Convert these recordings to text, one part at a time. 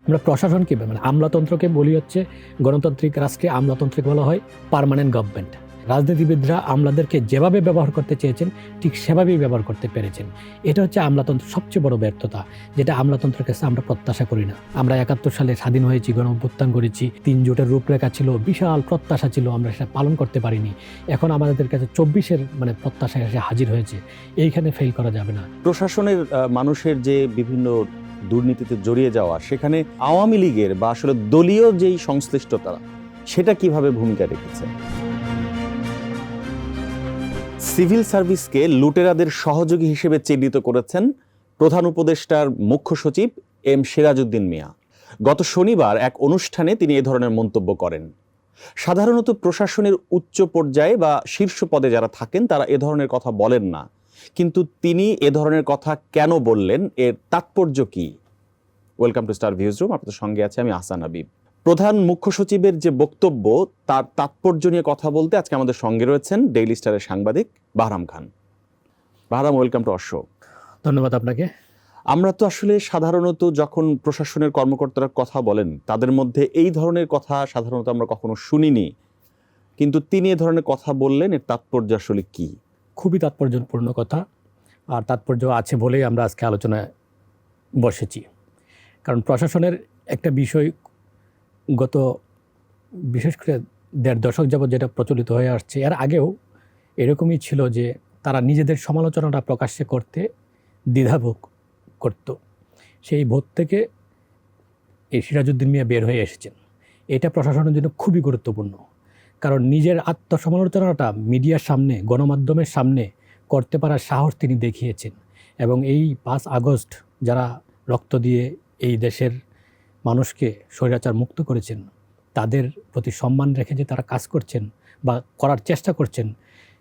আমরা প্রশাসনকে মানে আমলাতন্ত্রকে বলি হচ্ছে গণতান্ত্রিক রাষ্ট্রে আমলাতন্ত্রকে বলা হয় পার্মানেন্ট গভর্নমেন্ট। রাজনীতিবিদরা আমলাদেরকে যেভাবে ব্যবহার করতে চেয়েছেন ঠিক সেভাবেই ব্যবহার করতে পেরেছেন। এটা হচ্ছে আমলাতন্ত্রের সবচেয়ে বড় ব্যর্থতা, যেটা আমলাতন্ত্রের কাছে আমরা প্রত্যাশা করি না। আমরা ৭১ সালে স্বাধীন হয়েছি, গণ অভ্যুত্থান করেছি, ৩ জোটের রূপরেখা ছিল, বিশাল প্রত্যাশা ছিল, আমরা সেটা পালন করতে পারিনি। এখন আমাদের কাছে ২৪-এর মানে প্রত্যাশা এসে হাজির হয়েছে, এইখানে ফেল করা যাবে না। প্রশাসনের মানুষের যে বিভিন্ন দুর্নীতিতে জড়িয়ে যাওয়া, সেখানে আওয়ামী লীগের বা আসলে দলীয় যেই সংশ্লিষ্টতা, সেটা কিভাবে ভূমিকা রেখেছে? সিভিল সার্ভিসকে লুটেরাদের সহযোগী হিসেবে চিহ্নিত করেছেন প্রধান উপদেষ্টার মুখ্য সচিব এম সিরাজউদ্দিন মিয়া। গত শনিবার এক অনুষ্ঠানে তিনি এ ধরনের মন্তব্য করেন। সাধারণত প্রশাসনের উচ্চ পর্যায়ে বা শীর্ষ পদে যারা থাকেন তারা এ ধরনের কথা বলেন না, কিন্তু তিনি এ ধরনের কথা কেন বললেন, এর তাৎপর্য কি? Welcome to star views room, আপনাদের সঙ্গে আছে আমি আহসান হাবিব। প্রধান মুখ্য সচিবের যে বক্তব্য, তার তাৎপর্য নিয়ে কথা বলতে আজকে আমাদের সঙ্গে রয়েছেন ডেইলি স্টারের সাংবাদিক Bahram Khan. Bahram, welcome to our show. ধন্যবাদ আপনাকে। আমরা তো আসলে সাধারণত যখন প্রশাসনের কর্মকর্তারা কথা বলেন, তাদের মধ্যে এই ধরনের কথা সাধারণত আমরা কখনো শুনিনি, কিন্তু তিনি এ ধরনের কথা বললেন, এর তাৎপর্য আসলে কি? খুবই তাৎপর্যপূর্ণ কথা, আর তাৎপর্য আছে বলেই আমরা আজকে আলোচনায় বসেছি। কারণ প্রশাসনের একটা বিষয় গত বিশেষ করে ১.৫ দশক যাবৎ যেটা প্রচলিত হয়ে আসছে, এর আগেও এরকমই ছিল যে তারা নিজেদের সমালোচনাটা প্রকাশ্যে করতে দ্বিধাবোধ করত। সেই বোধ থেকে এই সিরাজউদ্দিন মিয়া বের হয়ে এসেছেন। এটা প্রশাসনের জন্য খুবই গুরুত্বপূর্ণ, কারণ নিজের আত্মসমালোচনাটা মিডিয়ার সামনে, গণমাধ্যমের সামনে করতে পারার সাহস তিনি দেখিয়েছেন। এবং এই ৫ আগস্ট যারা রক্ত দিয়ে এই দেশের মানুষকে স্বৈরাচার মুক্ত করেছেন, তাদের প্রতি সম্মান রেখে যে তারা কাজ করছেন বা করার চেষ্টা করছেন,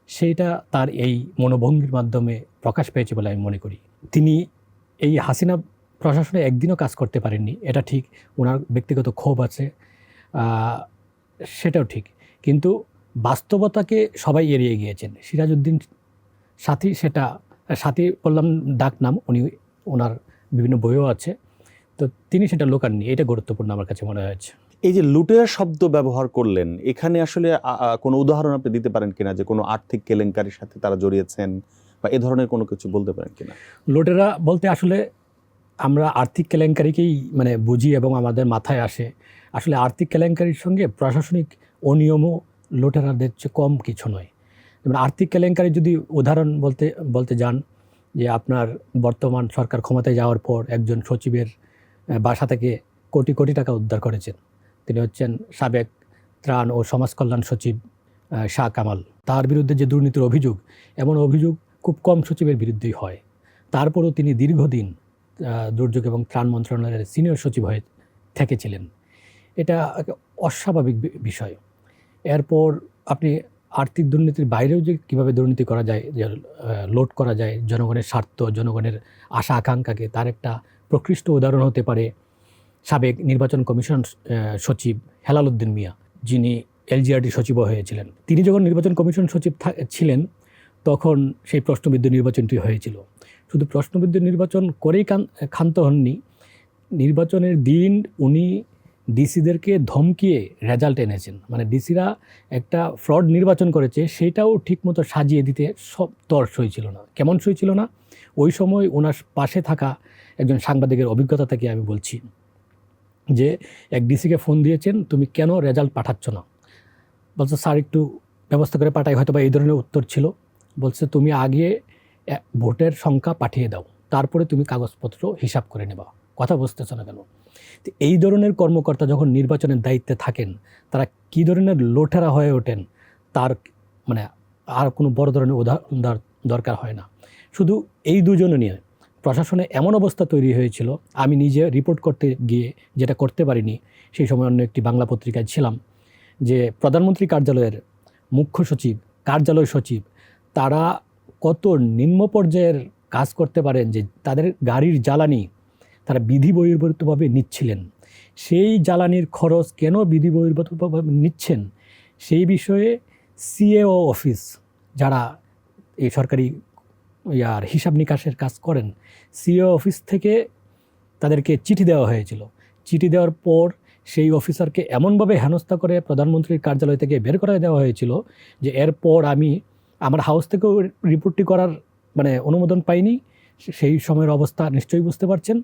সেইটা তার এই মনোভঙ্গির মাধ্যমে প্রকাশ পেয়েছে বলে আমি মনে করি। তিনি এই হাসিনা প্রশাসনে একদিনও কাজ করতে পারেননি, এটা ঠিক। ওনার ব্যক্তিগত ক্ষোভ আছে, সেটাও ঠিক, কিন্তু বাস্তবতাকে সবাই এড়িয়ে গিয়েছেন। সিরাজউদ্দিন সাথী, সেটা সাথী বললাম ডাক নাম, উনি ওনার বিভিন্ন বইও আছে, তো তিনি সেটা লোকাননি। এটা গুরুত্বপূর্ণ আমার কাছে মনে হয়েছে। এই যে লুটেরা শব্দ ব্যবহার করলেন, এখানে আসলে কোনো উদাহরণ আপনি দিতে পারেন কিনা, যে কোনো আর্থিক কেলেঙ্কারির সাথে তারা জড়িয়েছেন বা এ ধরনের কোনো কিছু বলতে পারেন কিনা? লুটেরা বলতে আসলে আমরা আর্থিক কেলেঙ্কারিকেই মানে বুঝি এবং আমাদের মাথায় আসে। আসলে আর্থিক কেলেঙ্কারির সঙ্গে প্রশাসনিক অনিয়মও লুটেরাদের চেয়ে কম কিছু নয়। যেমন আর্থিক কেলেঙ্কারি যদি উদাহরণ বলতে যান, যে আপনার বর্তমান সরকার ক্ষমতায় যাওয়ার পর একজন সচিবের বাসা থেকে কোটি কোটি টাকা উদ্ধার করেছেন। তিনি হচ্ছেন সাবেক ত্রাণ ও সমাজ কল্যাণ সচিব শাহ কামাল। তার বিরুদ্ধে যে দুর্নীতির অভিযোগ, এমন অভিযোগ খুব কম সচিবের বিরুদ্ধেই হয়। তারপরও তিনি দীর্ঘদিন দুর্যোগ এবং ত্রাণ মন্ত্রণালয়ের সিনিয়র সচিব হয়ে থেকেছিলেন। এটা অস্বাভাবিক বিষয়। এরপর আপনি আর্থিক দুর্নীতির বাইরেও যে কীভাবে দুর্নীতি করা যায়, যে লোড করা যায় জনগণের স্বার্থ, জনগণের আশা আকাঙ্ক্ষাকে, তার একটা প্রকৃষ্ট উদাহরণ হতে পারে সাবেক নির্বাচন কমিশন সচিব হেলাল উদ্দিন মিয়া, যিনি এলজিআরডি সচিবও হয়েছিলেন। তিনি যখন নির্বাচন কমিশন সচিব ছিলেন, তখন সেই প্রশ্নবিদ্ধ নির্বাচনটি হয়েছিল। শুধু প্রশ্নবিদ্ধ নির্বাচন করেই ক্ষান্ত হননি, নির্বাচনের দিন উনি ডিসিদেরকে ধমকিয়ে রেজাল্ট এনেছেন। মানে ডিসিরা একটা ফ্রড নির্বাচন করেছে, সেটাও ঠিকমতো সাজিয়ে দিতে সব তর সই ছিল না। কেমন সই ছিল না? ওই সময় ওনার পাশে থাকা একজন সাংবাদিকের অভিজ্ঞতা থেকে আমি বলছি, যে এক ডিসিকে ফোন দিয়েছেন, তুমি কেন রেজাল্ট পাঠাচ্ছ না? বলছে স্যার একটু ব্যবস্থা করে পাঠাই, হয়তো বা এই ধরনের উত্তর ছিল। বলছে তুমি আগে ভোটের সংখ্যা পাঠিয়ে দাও, তারপরে তুমি কাগজপত্র হিসাব করে নেবা, কথা বুঝতেছ না কেন? তো এই ধরনের কর্মকর্তা যখন নির্বাচনের দায়িত্বে থাকেন, তারা কী ধরনের লোটেরা হয়ে ওঠেন, তার মানে আর কোনো বড় ধরনের উদাহরণ দরকার হয় না। শুধু এই দুজনে নিয়ে প্রশাসনে এমন অবস্থা তৈরি হয়েছিল, আমি নিজে রিপোর্ট করতে গিয়ে যেটা করতে পারিনি, সেই সময় অন্য একটি বাংলা পত্রিকায় ছিলাম, যে প্রধানমন্ত্রী কার্যালয়ের মুখ্য সচিব, কার্যালয় সচিব, তারা কত নিম্ন পর্যায়ের কাজ করতে পারেন, যে তাদের গাড়ির জ্বালানি তারা বিধি বহির্ভূতভাবে নিচ্ছিলেন। সেই জ্বালানির খরচ কেন বিধি বহির্ভূতভাবে নিচ্ছেন, সেই বিষয়ে সিএও অফিস, যারা এই সরকারি হিসাব নিকাশের কাজ করেন, সিএও অফিস থেকে তাদেরকে চিঠি দেওয়া হয়েছিল চিঠি দেওয়ার পর সেই অফিসারকে এমনভাবে হেনস্থা করে প্রধানমন্ত্রীর কার্যালয় থেকে বের করে দেওয়া হয়েছিল যে এরপর আমার হাউস থেকেও রিপোর্টটি করার মানে অনুমোদন পাইনি। সেই সময়ের অবস্থা নিশ্চয়ই বুঝতে পারছেন।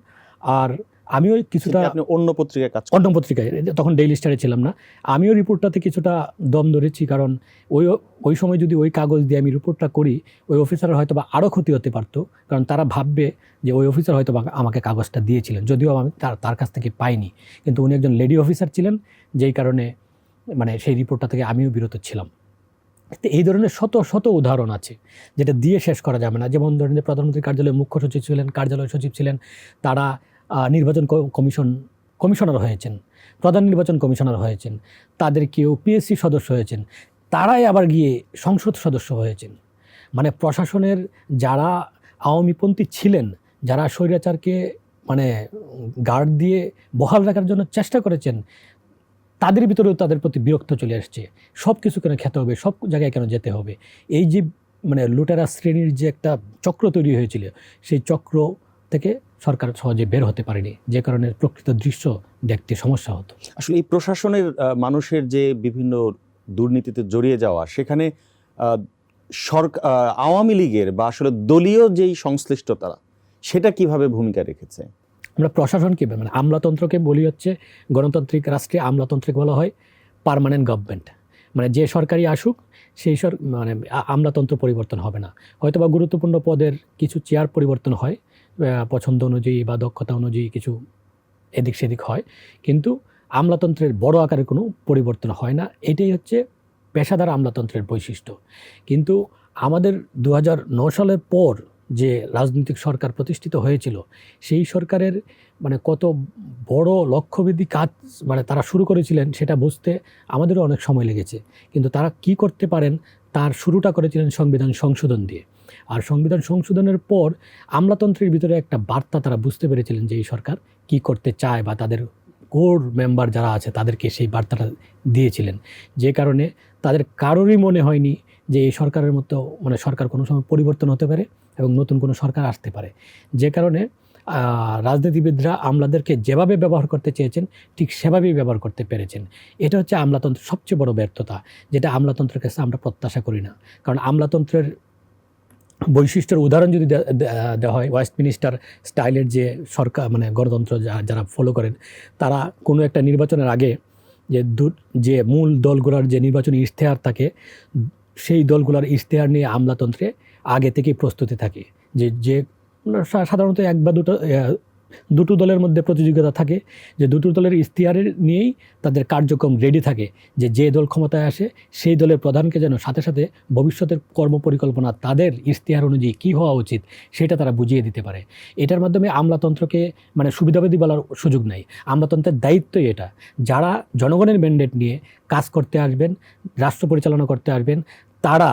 আর আমিও কিছুটা আপনি অন্য পত্রিকায় কাজ অন্য পত্রিকায়, তখন ডেইলি স্টারে ছিলাম না, আমিও রিপোর্টটাতে কিছুটা দম ধরেছি, কারণ ওই সময় যদি ওই কাগজ দিয়ে আমি রিপোর্টটা করি ওই অফিসারের হয়তো বা আরও ক্ষতি হতে পারতো, কারণ তারা ভাববে যে ওই অফিসার হয়তো বা আমাকে কাগজটা দিয়েছিলেন, যদিও আমি তার কাছ থেকে পাইনি, কিন্তু উনি একজন লেডি অফিসার ছিলেন, যেই কারণে মানে সেই রিপোর্টটা থেকে আমিও বিরত ছিলাম। তো এই ধরনের শত শত উদাহরণ আছে যেটা দিয়ে শেষ করা যাবে না। যেমন ধরেন যে প্রধানমন্ত্রীর কার্যালয়ে মুখ্য সচিব ছিলেন, কার্যালয় সচিব ছিলেন, তারা নির্বাচন কমিশনার হয়েছেন, প্রধান নির্বাচন কমিশনার হয়েছেন, তাদের কেউ পিএসসি সদস্য হয়েছেন, তারাই আবার গিয়ে সংসদ সদস্য হয়েছেন। মানে প্রশাসনের যারা আওয়ামীপন্থী ছিলেন, যারা স্বৈরাচারকে মানে গার্ড দিয়ে বহাল রাখার জন্য চেষ্টা করেছেন, তাদের ভিতরেও তাদের প্রতি বিরক্ত চলে আসছে। সব কিছু কেন খেতে হবে, সব জায়গায় কেন যেতে হবে, এই যে মানে লুটেরা শ্রেণীর যে একটা চক্র তৈরি হয়েছিল, সেই চক্র থেকে সরকার সহজে বের হতে পারেনি, যে কারণে প্রকৃত দৃশ্য দেখতে সমস্যা হতো। আসলে এই প্রশাসনের মানুষের যে বিভিন্ন দুর্নীতিতে জড়িয়ে যাওয়া, সেখানে সরকার আওয়ামী লীগের বা আসলে দলীয় যেই সংশ্লিষ্টতা, সেটা কিভাবে ভূমিকা রেখেছে? আমরা প্রশাসনকে মানে আমলাতন্ত্রকে বলি হচ্ছে, গণতান্ত্রিক রাষ্ট্রে আমলাতন্ত্রকে বলা হয় পার্মানেন্ট গভর্নমেন্ট। মানে যে সরকারই আসুক সেই মানে আমলাতন্ত্র পরিবর্তন হবে না। হয়তো বা গুরুত্বপূর্ণ পদের কিছু চেয়ার পরিবর্তন হয় পছন্দ অনুযায়ী বা দক্ষতা অনুযায়ী, কিছু এদিক সেদিক হয়, কিন্তু আমলাতন্ত্রের বড় আকারে কোনো পরিবর্তন হয় না। এটাই হচ্ছে পেশাদার আমলাতন্ত্রের বৈশিষ্ট্য। কিন্তু আমাদের 2009 সালের পর যে রাজনৈতিক সরকার প্রতিষ্ঠিত হয়েছিল, সেই সরকারের মানে কত বড় লক্ষ্যভেদী কাজ মানে তারা শুরু করেছিলেন, সেটা বুঝতে আমাদেরও অনেক সময় লেগেছে। কিন্তু তারা কি করতে পারেন তার শুরুটা করেছিলেন সংবিধান সংশোধন দিয়ে। আর সংবিধান সংশোধনের পর আমলাতন্ত্রের ভিতরে একটা বার্তা তারা বুঝতে পেরেছিলেন যে এই সরকার কি করতে চায়, বা তাদের কোর মেম্বার যারা আছে তাদেরকে সেই বার্তাটা দিয়েছিলেন, যে কারণে তাদের কারোরই মনে হয়নি যে এই সরকারের মতো মানে সরকার কোনো সময় পরিবর্তন হতে পারে এবং নতুন কোনো সরকার আসতে পারে। যে কারণে রাজনীতিবিদরা আমলাদেরকে যেভাবে ব্যবহার করতে চেয়েছেন ঠিক সেভাবেই ব্যবহার করতে পেরেছেন। এটা হচ্ছে আমলাতন্ত্রের সবচেয়ে বড় ব্যর্থতা, যেটা আমলাতন্ত্রের কাছে আমরা প্রত্যাশা করি না। কারণ আমলাতন্ত্রের বৈশিষ্ট্যের উদাহরণ যদি দেওয়া হয়, ওয়েস্টমিনিস্টার স্টাইলের যে সরকার মানে গণতন্ত্র যারা ফলো করেন, তারা কোনো একটা নির্বাচনের আগে যে মূল দলগুলোর যে নির্বাচনী ইশতেহার থাকে, সেই দলগুলোর ইশতেহার নিয়ে আমলাতন্ত্রে আগে থেকেই প্রস্তুতি থাকে। যে সাধারণত এক বা দুটো দলের মধ্যে প্রতিযোগিতা থাকে, যে দুটো দলের ইশতেহারের নিয়েই তাদের কার্যক্রম রেডি থাকে, যে দল ক্ষমতায় আসে সেই দলের প্রধানকে যেন সাথে সাথে ভবিষ্যতের কর্মপরিকল্পনা তাদের ইশতেহার অনুযায়ী কী হওয়া উচিত সেটা তারা বুঝিয়ে দিতে পারে। এটার মাধ্যমে আমলাতন্ত্রকে মানে সুবিধাবাদী বলার সুযোগ নাই। আমলাতন্ত্রের দায়িত্বই এটা, যারা জনগণের ম্যান্ডেট নিয়ে কাজ করতে আসবেন, রাষ্ট্র পরিচালনা করতে আসবেন, তারা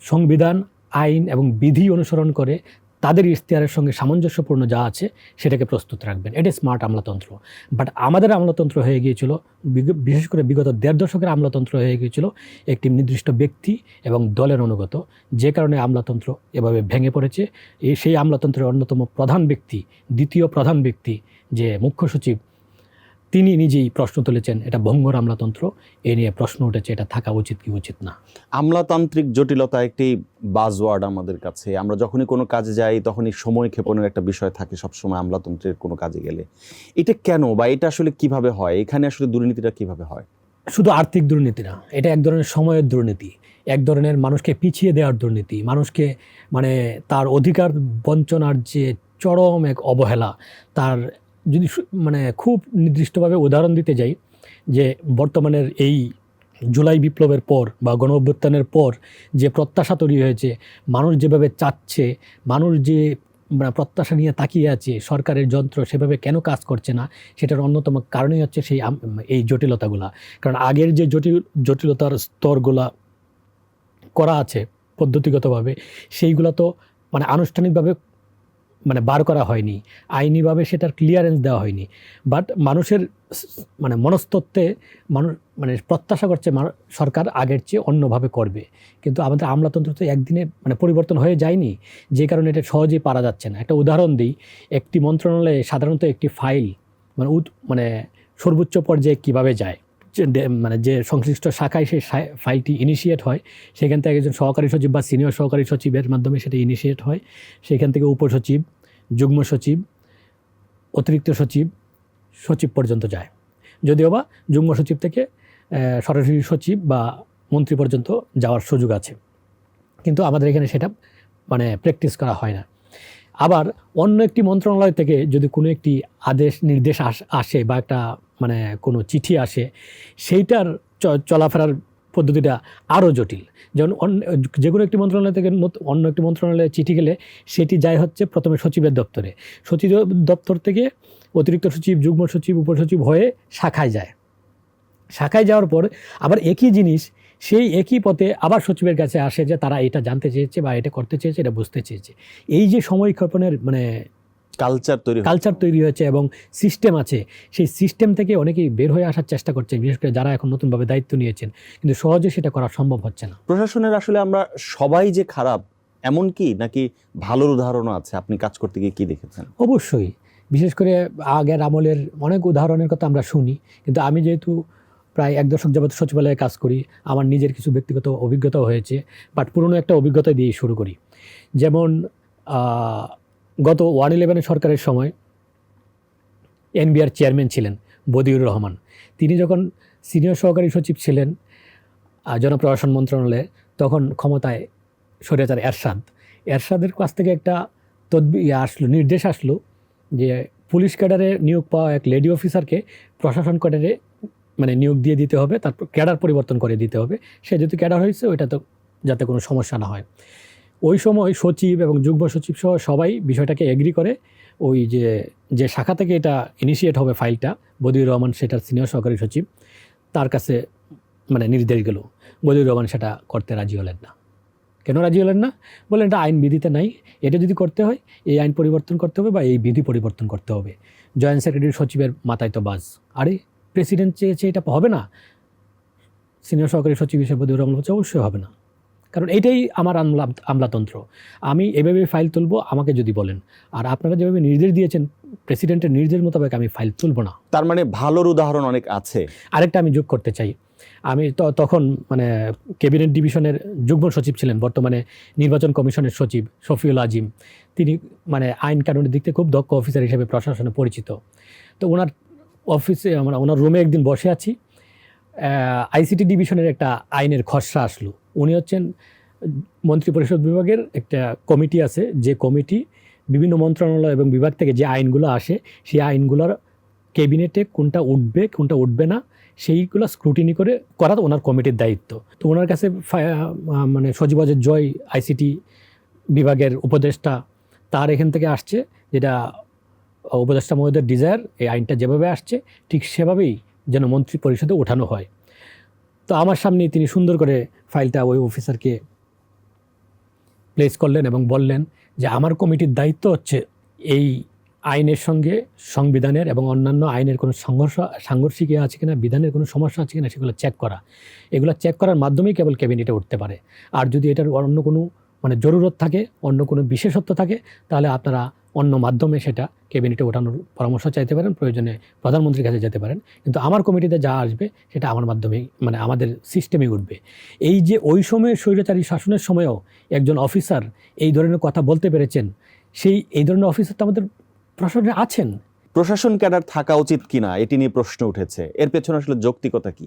সংবিধান, আইন এবং বিধি অনুসরণ করে তাদের ইশতেহারের সঙ্গে সামঞ্জস্যপূর্ণ যা আছে সেটাকে প্রস্তুত রাখবেন। এটা স্মার্ট আমলাতন্ত্র। বাট আমাদের আমলাতন্ত্র হয়ে গিয়েছিল, বিশেষ করে বিগত 1.5 দশকের আমলাতন্ত্র হয়ে গিয়েছিল একটি নির্দিষ্ট ব্যক্তি এবং দলের অনুগত, যে কারণে আমলাতন্ত্র এভাবে ভেঙে পড়েছে। সেই আমলাতন্ত্রের অন্যতম প্রধান ব্যক্তি, দ্বিতীয় প্রধান ব্যক্তি যে মুখ্য সচিব, তিনি নিজেই প্রশ্ন তুলেছেন এটা ভঙ্গুর আমলাতন্ত্র। এ নিয়ে প্রশ্ন উঠেছে এটা থাকা উচিত কি উচিত না। আমলাতান্ত্রিক জটিলতা একটি বাজওয়ার্ড আমাদের কাছে। আমরা যখনই কোনো কাজে যাই তখনই সময় ক্ষেপণের একটা বিষয় থাকে সবসময় আমলাতন্ত্রের কোনো কাজে গেলে। এটা কেন, বা এটা আসলে কিভাবে হয়, এখানে আসলে দুর্নীতিটা কিভাবে হয়? শুধু আর্থিক দুর্নীতি না, এটা এক ধরনের সময়ের দুর্নীতি, এক ধরনের মানুষকে পিছিয়ে দেওয়ার দুর্নীতি, মানুষকে মানে তার অধিকার বঞ্চনার যে চরম এক অবহেলা। তার যদি মানে খুব নির্দিষ্টভাবে উদাহরণ দিতে যাই, যে বর্তমানের এই জুলাই বিপ্লবের পর বা গণ অভ্যুত্থানের পর যে প্রত্যাশা তৈরি হয়েছে, মানুষ যেভাবে চাচ্ছে, মানুষ যে মানে প্রত্যাশা নিয়ে তাকিয়ে আছে, সরকারের যন্ত্র সেভাবে কেন কাজ করছে না, সেটার অন্যতম কারণই হচ্ছে এই জটিলতাগুলা। কারণ আগের যে জটিলতার স্তরগুলা করা আছে পদ্ধতিগতভাবে, সেইগুলো তো মানে আনুষ্ঠানিকভাবে মানে বার করা হয়নি, আইনিভাবে সেটার ক্লিয়ারেন্স দেওয়া হয়নি। বাট মানুষের মানে মনস্তত্ত্বে মানুষ মানে প্রত্যাশা করছে সরকার আগের চেয়ে অন্যভাবে করবে, কিন্তু আমাদের আমলাতন্ত্র তো একদিনে মানে পরিবর্তন হয়ে যায়নি, যে কারণে এটা সহজেই পারা যাচ্ছে না। একটা উদাহরণ দিই, একটি মন্ত্রণালয়ে সাধারণত একটি ফাইল মানে সর্বোচ্চ পর্যায়ে কিভাবে যায়, মানে যে সংশ্লিষ্ট শাখায় সেই ফাইলটি ইনিশিয়েট হয় সেখান থেকে একজন সহকারী সচিব বা সিনিয়র সহকারী সচিবের মাধ্যমে সেটা ইনিশিয়েট হয়, সেখান থেকে উপসচিব, যুগ্ম সচিব, অতিরিক্ত সচিব, সচিব পর্যন্ত যায়। যদিও বা যুগ্ম সচিব থেকে সরাসরি সচিব বা মন্ত্রী পর্যন্ত যাওয়ার সুযোগ আছে, কিন্তু আমাদের এখানে সেটা মানে প্র্যাকটিস করা হয় না। আবার অন্য একটি মন্ত্রণালয় থেকে যদি কোনো একটি আদেশ নির্দেশ আসে বা একটা মানে কোনো চিঠি আসে, সেইটার চলাফেরার পদ্ধতিটা আরও জটিল। যেমন যে কোনো একটি মন্ত্রণালয় থেকে অন্য একটি মন্ত্রণালয়ে চিঠি গেলে সেটি যায় হচ্ছে প্রথমে সচিবের দপ্তরে, সচিব দপ্তর থেকে অতিরিক্ত সচিব, যুগ্ম সচিব, উপসচিব হয়ে শাখায় যায়। শাখায় যাওয়ার পর আবার একই জিনিস সেই একই পথে আবার সচিবের কাছে আসে যে তারা এটা জানতে চেয়েছে বা এটা করতে চেয়েছে, এটা বুঝতে চেয়েছে। এই যে সময়ক্ষেপণের মানে কালচার তৈরি হয়েছে এবং সিস্টেম আছে, সেই সিস্টেম থেকে অনেকেই বের হয়ে আসার চেষ্টা করছে, বিশেষ করে যারা এখন নতুনভাবে দায়িত্ব নিয়েছেন, কিন্তু সহজে সেটা করা সম্ভব হচ্ছে না। প্রশাসনের আসলে আমরা সবাই যে খারাপ এমন কি, নাকি ভালোর উদাহরণও আছে? আপনি কাজ করতে গিয়ে কি দেখেছেন? অবশ্যই, বিশেষ করে আগের আমলের অনেক উদাহরণের কথা আমরা শুনি, কিন্তু আমি যেহেতু প্রায় 1 দশক যাবত সচিবালয়ে কাজ করি, আমার নিজের কিছু ব্যক্তিগত অভিজ্ঞতাও হয়েছে, বাট পুরনো একটা অভিজ্ঞতা দিয়ে শুরু করি। যেমন গত 111 সরকারের সময় এনবিআর চেয়ারম্যান ছিলেন বদিউর রহমান। তিনি যখন সিনিয়র সহকারী সচিব ছিলেন জনপ্রশাসন মন্ত্রণালয়ে, তখন ক্ষমতায় স্বৈরাচার এরশাদের কাছ থেকে একটা নির্দেশ আসলো যে পুলিশ ক্যাডারে নিয়োগ পাওয়া এক লেডি অফিসারকে প্রশাসন ক্যাডারে মানে নিয়োগ দিয়ে দিতে হবে, তারপর ক্যাডার পরিবর্তন করে দিতে হবে। সে যেহেতু ক্যাডার হয়েছে ওইটা তো যাতে কোনো সমস্যা না হয়। ওই সময় সচিব এবং যুগ্ম সচিব সহ সবাই বিষয়টাকে এগ্রি করে। ওই যে শাখা থেকে এটা ইনিশিয়েট হবে ফাইলটা, বদিউর রহমান সেটার সিনিয়র সহকারী সচিব, তার কাছে মানে নির্দেশ গেল। বদিউর রহমান সেটা করতে রাজি হলেন না। কেন রাজি হলেন না? বললেন এটা আইন বিধিতে নাই, এটা যদি করতে হয় এই আইন পরিবর্তন করতে হবে বা এই বিধি পরিবর্তন করতে হবে। জয়েন্ট সেক্রেটারি সচিবের মাথায় তো বাজ, আরে প্রেসিডেন্ট চেয়েছে এটা হবে না, সিনিয়র সহকারী সচিব হিসেবে বদিউর রহমান বলছে অবশ্যই হবে না, কারণ এইটাই আমার আমলাতন্ত্র, আমি এভাবে ফাইল তুলব আমাকে যদি বলেন, আর আপনারা যেভাবে নির্দেশ দিয়েছেন প্রেসিডেন্টের নির্দেশ মোতাবেক আমি ফাইল তুলব না। তার মানে ভালোর উদাহরণ অনেক আছে। আরেকটা আমি যোগ করতে চাই, আমি তখন মানে ক্যাবিনেট ডিভিশনের যুগ্ম সচিব ছিলেন বর্তমানে নির্বাচন কমিশনের সচিব শফিউল আজিম। তিনি মানে আইন কানুনের দিক থেকে খুব দক্ষ অফিসার হিসেবে প্রশাসনে পরিচিত। তো ওনার অফিসে আমরা ওনার রুমে একদিন বসে আছি, আইসিটি ডিভিশনের একটা আইনের খসড়া আসলো। উনি হচ্ছেন মন্ত্রিপরিষদ বিভাগের একটা কমিটি আছে, যে কমিটি বিভিন্ন মন্ত্রণালয় এবং বিভাগ থেকে যে আইনগুলো আসে সেই আইনগুলোর ক্যাবিনেটে কোনটা উঠবে কোনটা উঠবে না সেইগুলো স্ক্রুটিনি করা ওনার কমিটির দায়িত্ব। তো ওনার কাছে মানে সজীবজের জয় আইসিটি বিভাগের উপদেষ্টা, তার এখান থেকে আসছে যেটা উপদেষ্টা মহোদয়ের ডিজায়ার, এই আইনটা যেভাবে আসছে ঠিক সেভাবেই যেন মন্ত্রী পরিষদে ওঠানো হয়। তো আমার সামনে তিনি সুন্দর করে ফাইলটা ওই অফিসারকে প্লেস করলেন এবং বললেন যে আমার কমিটির দায়িত্ব হচ্ছে এই আইনের সঙ্গে সংবিধানের এবং অন্যান্য আইনের কোনো সাংঘর্ষিক আছে কিনা, বিধানের কোনো সমস্যা আছে কিনা সেগুলো চেক করা। এগুলো চেক করার মাধ্যমেই কেবল ক্যাবিনেটে উঠতে পারে। আর যদি এটার অন্য কোনো মানে জরুরত থাকে, অন্য কোনো বিশেষত্ব থাকে, তাহলে আপনারা অন্য মাধ্যমে সেটা ক্যাবিনেটে ওঠানোর পরামর্শ চাইতে পারেন, প্রয়োজনে প্রধানমন্ত্রীর কাছে যেতে পারেন, কিন্তু আমার কমিটিতে যা আসবে সেটা আমার মাধ্যমেই মানে আমাদের সিস্টেমেই উঠবে। এই যে ওই সময়ের স্বৈরাচারী শাসনের সময়ও একজন অফিসার এই ধরনের কথা বলতে পেরেছেন, এই ধরনের অফিসার তো আমাদের প্রশাসনে আছেন। প্রশাসন ক্যাডার থাকা উচিত কিনা এটি নিয়ে প্রশ্ন উঠেছে, এর পেছনে আসলে যৌক্তিকতা কি?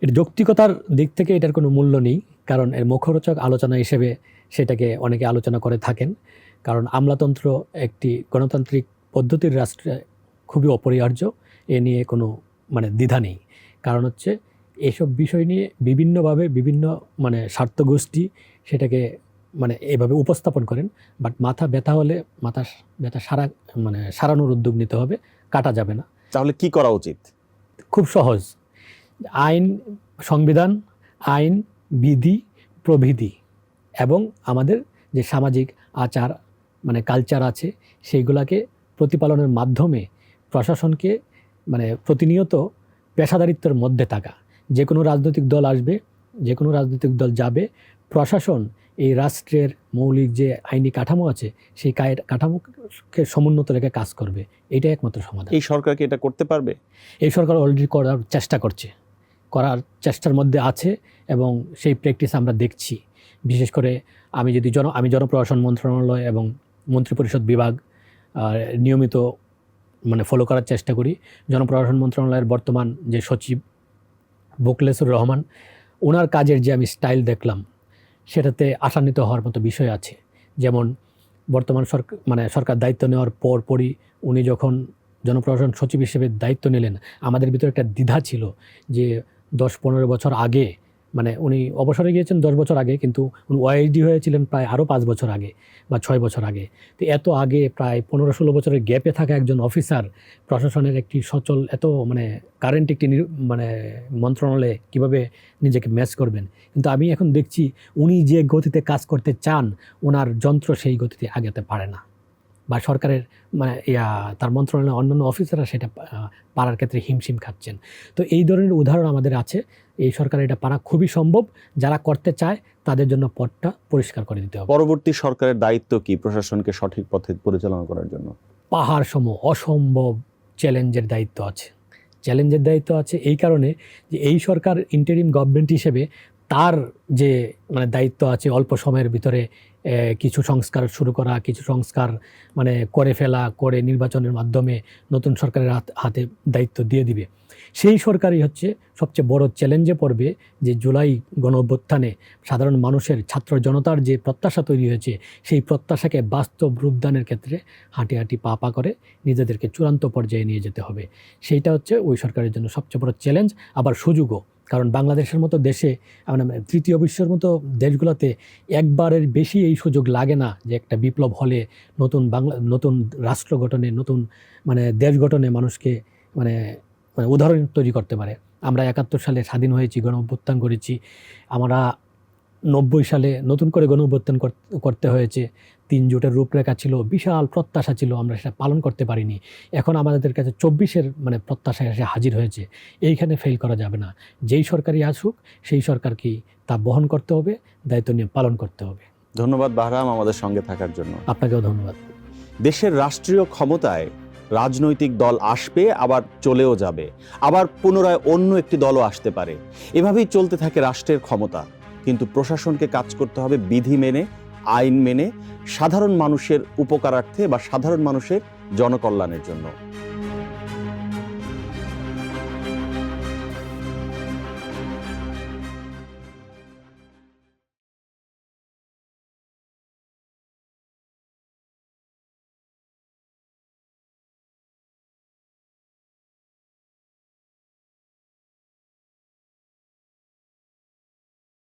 এর যৌক্তিকতার দিক থেকে এটার কোনো মূল্য নেই, কারণ এর মুখরোচক আলোচনা হিসেবে সেটাকে অনেকে আলোচনা করে থাকেন। কারণ আমলাতন্ত্র একটি গণতান্ত্রিক পদ্ধতির রাষ্ট্রে খুবই অপরিহার্য, এ নিয়ে কোনো মানে দ্বিধা নেই। কারণ হচ্ছে এসব বিষয় নিয়ে বিভিন্নভাবে বিভিন্ন মানে স্বার্থগোষ্ঠী সেটাকে মানে এভাবে উপস্থাপন করেন, বাট মাথা ব্যথা হলে মাথা ব্যথা সারানোর উদ্যোগ নিতে হবে, কাটা যাবে না। তাহলে কি করা উচিত? খুব সহজ, আইন, সংবিধান, আইন, বিধি, প্রবিধি এবং আমাদের যে সামাজিক আচার মানে কালচার আছে সেইগুলাকে প্রতিপালনের মাধ্যমে প্রশাসনকে মানে প্রতিনিয়ত পেশাদারিত্বের মধ্যে থাকা। যে কোনো রাজনৈতিক দল আসবে, যে কোনো রাজনৈতিক দল যাবে, প্রশাসন এই রাষ্ট্রের মৌলিক যে আইনি কাঠামো আছে সেই কাঠামোকে সমুন্নত রেখে কাজ করবে, এটাই একমাত্র সমাধান। এই সরকার কি এটা করতে পারবে? এই সরকার অলরেডি করার চেষ্টা করছে, করার চেষ্টার মধ্যে আছে এবং সেই প্র্যাকটিস আমরা দেখছি। বিশেষ করে আমি জনপ্রশাসন মন্ত্রণালয় এবং মন্ত্রিপরিষদ বিভাগ নিয়মিত ফলো করার চেষ্টা করি। জনপ্রশাসন মন্ত্রণালয়ের বর্তমান যে সচিব বোকলেসুর রহমান, ওনার কাজের যে আমি স্টাইল দেখলাম সেটাতে আশান্বিত হওয়ার মতো বিষয় আছে। যেমন বর্তমান সরকার দায়িত্ব নেওয়ার পরই উনি যখন জনপ্রশাসন সচিব হিসেবে দায়িত্ব নিলেন, আমাদের ভিতরে একটা দ্বিধা ছিল যে 10-15 বছর আগে, উনি অবসরে গিয়েছেন 10 বছর আগে, কিন্তু উনি ওআইডি হয়েছিলেন প্রায় আরও 5 বছর আগে বা 6 বছর আগে। তো এত আগে প্রায় 15-16 বছরের গ্যাপে থাকা একজন অফিসার প্রশাসনের একটি সচল এত কারেন্ট একটি মন্ত্রণালয়ে কীভাবে নিজেকে ম্যাচ করবেন। কিন্তু আমি এখন দেখছি উনি যে গতিতে কাজ করতে চান ওনার যন্ত্র সেই গতিতে আগাতে পারে না, বা সরকারের তার মন্ত্রণালয়ের অন্যান্য অফিসাররা সেটা পারার ক্ষেত্রে হিমশিম খাচ্ছেন। তো এই ধরনের উদাহরণ আমাদের আছে। এই সরকার এটা পারা খুবই সম্ভব। যারা করতে চায় তাদের জন্য পথটা পরিষ্কার করে দিতে হবে। পরবর্তী সরকারের দায়িত্ব কি প্রশাসনকে সঠিক পথে পরিচালনা করার জন্য? পাহাড় সম অসম্ভব চ্যালেঞ্জের দায়িত্ব আছে। এই কারণে যে এই সরকার ইন্টারিম গভর্নমেন্ট হিসেবে তার যে দায়িত্ব আছে অল্প সময়ের ভিতরে কিছু সংস্কার শুরু করা, কিছু সংস্কার করে ফেলা, করে নির্বাচনের মাধ্যমে নতুন সরকারের হাতে দায়িত্ব দিয়ে দিবে। সেই সরকারই হচ্ছে সবচেয়ে বড় চ্যালেঞ্জে পড়বে যে জুলাই গণঅভ্যুত্থানে সাধারণ মানুষের, ছাত্র জনতার যে প্রত্যাশা তৈরি হয়েছে সেই প্রত্যাশাকে বাস্তব রূপদানের ক্ষেত্রে হাঁটি হাঁটি পা করে নিজেদেরকে চূড়ান্ত পর্যায়ে নিয়ে যেতে হবে। সেইটা হচ্ছে ওই সরকারের জন্য সবচেয়ে বড় চ্যালেঞ্জ, আবার সুযোগও। কারণ বাংলাদেশের মতো দেশে, তৃতীয় বিশ্বের মতো দেশগুলোতে একবারের বেশি এই সুযোগ লাগে না যে একটা বিপ্লব হলে নতুন রাষ্ট্র গঠনে, নতুন দেশ গঠনে মানুষকে উদাহরণ তৈরি করতে পারে। আমরা 71 সালে স্বাধীন হয়েছি, গণ অভ্যুত্থান করেছি। আমরা 90 সালে নতুন করে গণ অভ্যুত্থান করতে হয়েছে। 3 জোটের রূপরেখা ছিল, বিশাল প্রত্যাশা ছিল, আমরা সেটা পালন করতে পারিনি। এখন আমাদের কাছে 24-এর প্রত্যাশায় এসে হাজির হয়েছে। এইখানে ফেল করা যাবে না। যেই সরকারই আসুক সেই সরকারকে তা বহন করতে হবে, দায়িত্ব নিয়ে পালন করতে হবে। ধন্যবাদ বাহরাম আমাদের সঙ্গে থাকার জন্য। আপনাকেও ধন্যবাদ। দেশের রাষ্ট্রীয় ক্ষমতায় রাজনৈতিক দল আসবে, আবার চলেও যাবে, আবার পুনরায় অন্য একটি দলও আসতে পারে। এভাবেই চলতে থাকে রাষ্ট্রের ক্ষমতা। কিন্তু প্রশাসনকে কাজ করতে হবে বিধি মেনে, আইন মেনে, সাধারণ মানুষের উপকারার্থে বা সাধারণ মানুষের জনকল্যাণের জন্য।